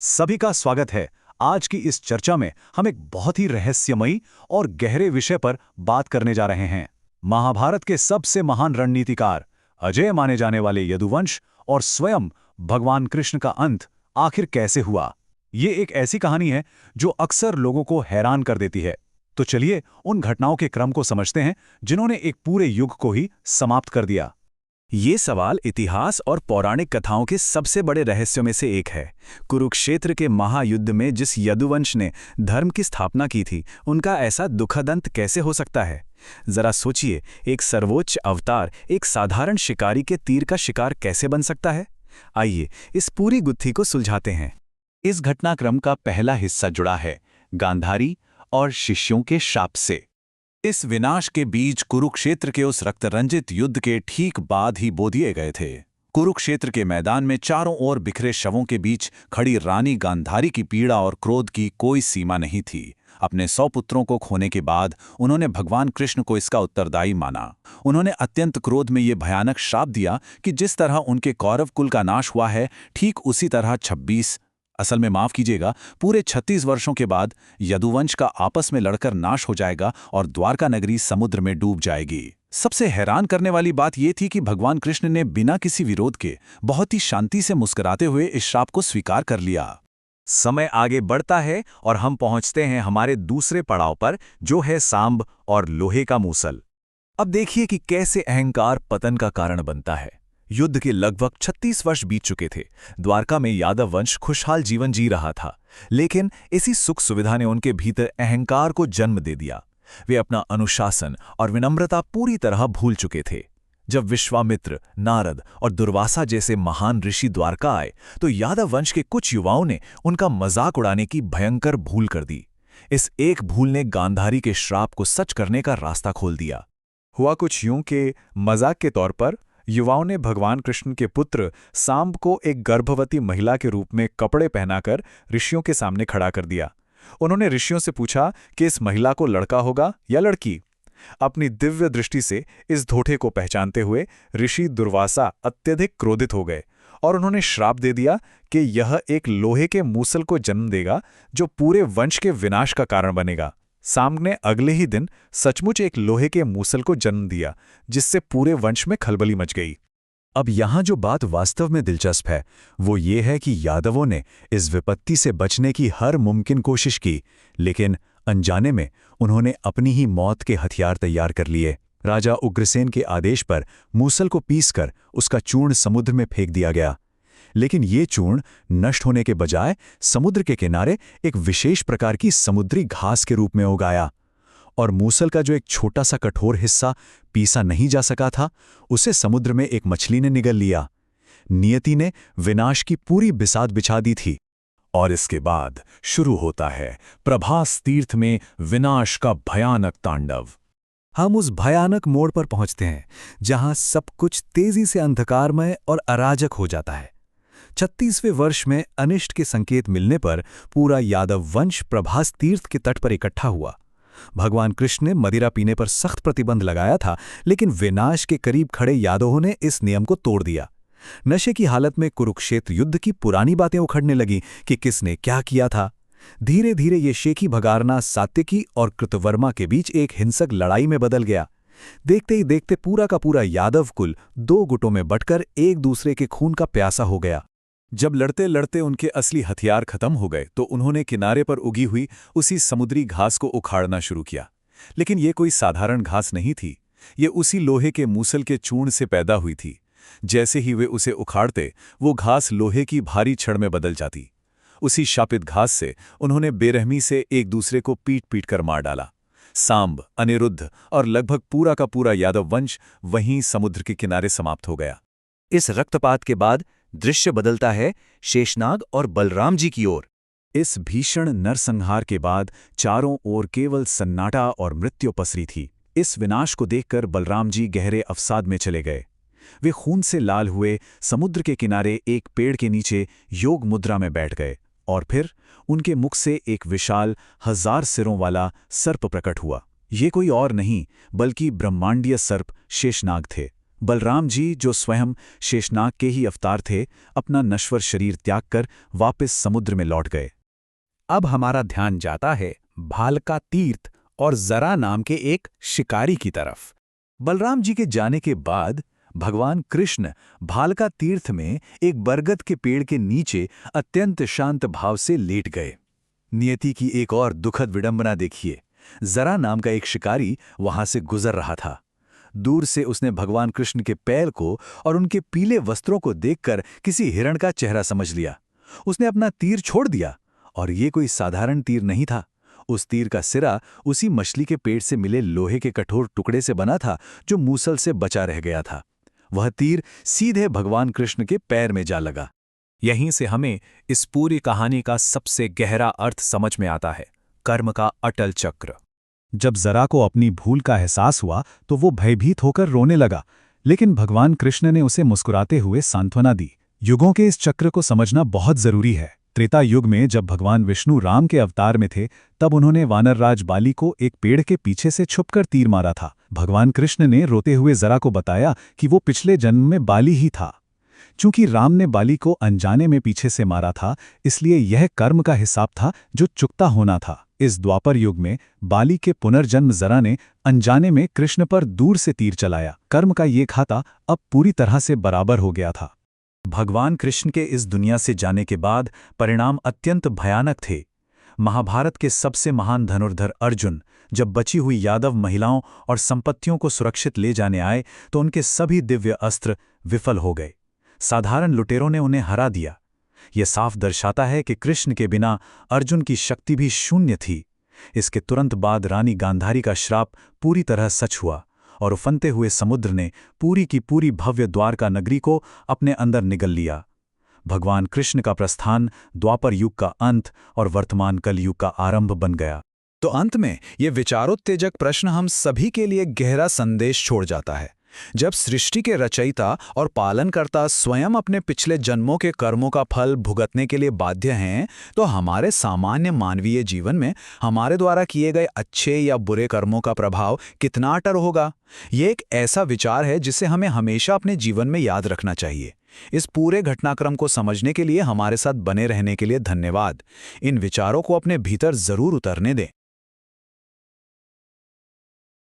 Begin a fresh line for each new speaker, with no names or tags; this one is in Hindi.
सभी का स्वागत है। आज की इस चर्चा में हम एक बहुत ही रहस्यमयी और गहरे विषय पर बात करने जा रहे हैं। महाभारत के सबसे महान रणनीतिकार, अजेय माने जाने वाले यदुवंश और स्वयं भगवान कृष्ण का अंत आखिर कैसे हुआ। ये एक ऐसी कहानी है जो अक्सर लोगों को हैरान कर देती है। तो चलिए उन घटनाओं के क्रम को समझते हैं जिन्होंने एक पूरे युग को ही समाप्त कर दिया।
ये सवाल इतिहास और पौराणिक कथाओं के सबसे बड़े रहस्यों में से एक है। कुरुक्षेत्र के महायुद्ध में जिस यदुवंश ने धर्म की स्थापना की थी, उनका ऐसा दुखद अंत कैसे हो सकता है। जरा सोचिए, एक सर्वोच्च अवतार एक साधारण शिकारी के तीर का शिकार कैसे बन सकता है। आइए इस पूरी गुत्थी को सुलझाते हैं।
इस घटनाक्रम का पहला हिस्सा जुड़ा है गांधारी और शिष्यों के शाप से। इस विनाश के बीज कुरुक्षेत्र के उस रक्तरंजित युद्ध के ठीक बाद ही बो दिए गए थे। कुरुक्षेत्र के मैदान में चारों ओर बिखरे शवों के बीच खड़ी रानी गांधारी की पीड़ा और क्रोध की कोई सीमा नहीं थी। अपने 100 पुत्रों को खोने के बाद उन्होंने भगवान कृष्ण को इसका उत्तरदायी माना। उन्होंने अत्यंत क्रोध में ये भयानक श्राप दिया कि जिस तरह उनके कौरव कुल का नाश हुआ है, ठीक उसी तरह 26 असल में माफ कीजिएगा, पूरे 36 वर्षों के बाद यदुवंश का आपस में लड़कर नाश हो जाएगा और द्वारका नगरी समुद्र में डूब जाएगी। सबसे हैरान करने वाली बात यह थी कि भगवान कृष्ण ने बिना किसी विरोध के बहुत ही शांति से मुस्कुराते हुए इस श्राप को स्वीकार कर लिया।
समय आगे बढ़ता है और हम पहुंचते हैं हमारे दूसरे पड़ाव पर, जो है सांब और लोहे का मूसल। अब देखिए कि कैसे अहंकार पतन का कारण बनता है। युद्ध के लगभग 36 वर्ष बीत चुके थे। द्वारका में यादव वंश खुशहाल जीवन जी रहा था, लेकिन इसी सुख सुविधा ने उनके भीतर अहंकार को जन्म दे दिया। वे अपना अनुशासन और विनम्रता पूरी तरह भूल चुके थे। जब विश्वामित्र, नारद और दुर्वासा जैसे महान ऋषि द्वारका आए, तो यादव वंश के कुछ युवाओं ने उनका मजाक उड़ाने की भयंकर भूल कर दी। इस एक भूल ने गांधारी के श्राप को सच करने का रास्ता खोल दिया।
हुआ कुछ यूं के मजाक के तौर पर युवाओं ने भगवान कृष्ण के पुत्र सांब को एक गर्भवती महिला के रूप में कपड़े पहनाकर ऋषियों के सामने खड़ा कर दिया। उन्होंने ऋषियों से पूछा कि इस महिला को लड़का होगा या लड़की। अपनी दिव्य दृष्टि से इस धोखे को पहचानते हुए ऋषि दुर्वासा अत्यधिक क्रोधित हो गए और उन्होंने श्राप दे दिया कि यह एक लोहे के मूसल को जन्म देगा जो पूरे वंश के विनाश का कारण बनेगा। सांब ने अगले ही दिन सचमुच एक लोहे के मूसल को जन्म दिया, जिससे पूरे वंश में खलबली मच गई।
अब यहाँ जो बात वास्तव में दिलचस्प है, वो ये है कि यादवों ने इस विपत्ति से बचने की हर मुमकिन कोशिश की, लेकिन अनजाने में उन्होंने अपनी ही मौत के हथियार तैयार कर लिए। राजा उग्रसेन के आदेश पर मूसल को पीसकर उसका चूर्ण समुद्र में फेंक दिया गया। लेकिन ये चूर्ण नष्ट होने के बजाय समुद्र के किनारे एक विशेष प्रकार की समुद्री घास के रूप में उगाया, और मूसल का जो एक छोटा सा कठोर हिस्सा पीसा नहीं जा सका था, उसे समुद्र में एक मछली ने निगल लिया। नियति ने विनाश की पूरी बिसात बिछा दी थी।
और इसके बाद शुरू होता है प्रभास तीर्थ में विनाश का भयानक तांडव।
हम उस भयानक मोड़ पर पहुंचते हैं जहां सब कुछ तेजी से अंधकारमय और अराजक हो जाता है। 36वें वर्ष में अनिष्ट के संकेत मिलने पर पूरा यादव वंश प्रभास तीर्थ के तट पर इकट्ठा हुआ। भगवान कृष्ण ने मदिरा पीने पर सख्त प्रतिबंध लगाया था, लेकिन विनाश के करीब खड़े यादवों ने इस नियम को तोड़ दिया। नशे की हालत में कुरुक्षेत्र युद्ध की पुरानी बातें उखड़ने लगी कि किसने क्या किया था। धीरे धीरे ये शेखी भगारना सात्यकी और कृतवर्मा के बीच एक हिंसक लड़ाई में बदल गया। देखते ही देखते पूरा का पूरा यादव कुल 2 गुटों में बंटकर एक दूसरे के खून का प्यासा हो गया।
जब लड़ते लड़ते उनके असली हथियार खत्म हो गए, तो उन्होंने किनारे पर उगी हुई उसी समुद्री घास को उखाड़ना शुरू किया। लेकिन ये कोई साधारण घास नहीं थी, ये उसी लोहे के मूसल के चूर्ण से पैदा हुई थी। जैसे ही वे उसे उखाड़ते, वो घास लोहे की भारी छड़ में बदल जाती। उसी शापित घास से उन्होंने बेरहमी से एक दूसरे को पीट पीट कर मार डाला। सांब, अनिरुद्ध और लगभग पूरा का पूरा यादव वंश वहीं समुद्र के किनारे समाप्त हो गया।
इस रक्तपात के बाद दृश्य बदलता है शेषनाग और बलराम जी की ओर।
इस भीषण नरसंहार के बाद चारों ओर केवल सन्नाटा और मृत्यु पसरी थी। इस विनाश को देखकर बलराम जी गहरे अवसाद में चले गए। वे खून से लाल हुए समुद्र के किनारे एक पेड़ के नीचे योग मुद्रा में बैठ गए, और फिर उनके मुख से एक विशाल 1000 सिरों वाला सर्प प्रकट हुआ। ये कोई और नहीं बल्कि ब्रह्मांडीय सर्प शेषनाग थे। बलराम जी, जो स्वयं शेषनाग के ही अवतार थे, अपना नश्वर शरीर त्याग कर वापस समुद्र में लौट गए।
अब हमारा ध्यान जाता है भालका तीर्थ और जरा नाम के एक शिकारी की तरफ।
बलराम जी के जाने के बाद भगवान कृष्ण भालका तीर्थ में एक बरगद के पेड़ के नीचे अत्यंत शांत भाव से लेट गए। नियति की एक और दुखद विडंबना देखिए। जरा नाम का एक शिकारी वहां से गुजर रहा था। दूर से उसने भगवान कृष्ण के पैर को और उनके पीले वस्त्रों को देखकर किसी हिरण का चेहरा समझ लिया। उसने अपना तीर छोड़ दिया, और ये कोई साधारण तीर नहीं था। उस तीर का सिरा उसी मछली के पेट से मिले लोहे के कठोर टुकड़े से बना था, जो मूसल से बचा रह गया था। वह तीर सीधे भगवान कृष्ण के पैर में जा लगा।
यहीं से हमें इस पूरी कहानी का सबसे गहरा अर्थ समझ में आता है, कर्म का अटल चक्र।
जब जरा को अपनी भूल का एहसास हुआ तो वो भयभीत होकर रोने लगा, लेकिन भगवान कृष्ण ने उसे मुस्कुराते हुए सांत्वना दी। युगों के इस चक्र को समझना बहुत जरूरी है। त्रेता युग में जब भगवान विष्णु राम के अवतार में थे, तब उन्होंने वानरराज बाली को एक पेड़ के पीछे से छुपकर तीर मारा था। भगवान कृष्ण ने रोते हुए जरा को बताया कि वो पिछले जन्म में बाली ही था। चूंकि राम ने बाली को अनजाने में पीछे से मारा था, इसलिए यह कर्म का हिसाब था जो चुकता होना था। इस द्वापर युग में बाली के पुनर्जन्म जरा ने अनजाने में कृष्ण पर दूर से तीर चलाया। कर्म का ये खाता अब पूरी तरह से बराबर हो गया था।
भगवान कृष्ण के इस दुनिया से जाने के बाद परिणाम अत्यंत भयानक थे। महाभारत के सबसे महान धनुर्धर अर्जुन जब बची हुई यादव महिलाओं और संपत्तियों को सुरक्षित ले जाने आए, तो उनके सभी दिव्य अस्त्र विफल हो गए। साधारण लुटेरों ने उन्हें हरा दिया। यह साफ दर्शाता है कि कृष्ण के बिना अर्जुन की शक्ति भी शून्य थी। इसके तुरंत बाद रानी गांधारी का श्राप पूरी तरह सच हुआ, और उफनते हुए समुद्र ने पूरी की पूरी भव्य द्वारका नगरी को अपने अंदर निगल लिया। भगवान कृष्ण का प्रस्थान द्वापर युग का अंत और वर्तमान कलयुग का आरंभ बन गया।
तो अंत में ये विचारोत्तेजक प्रश्न हम सभी के लिए गहरा संदेश छोड़ जाता है। जब सृष्टि के रचयिता और पालनकर्ता स्वयं अपने पिछले जन्मों के कर्मों का फल भुगतने के लिए बाध्य हैं, तो हमारे सामान्य मानवीय जीवन में हमारे द्वारा किए गए अच्छे या बुरे कर्मों का प्रभाव कितना अटर होगा? ये एक ऐसा विचार है जिसे हमें हमेशा अपने जीवन में याद रखना चाहिए। इस पूरे घटनाक्रम को समझने के लिए हमारे साथ बने रहने के लिए धन्यवाद। इन विचारों को अपने भीतर जरूर उतरने दें।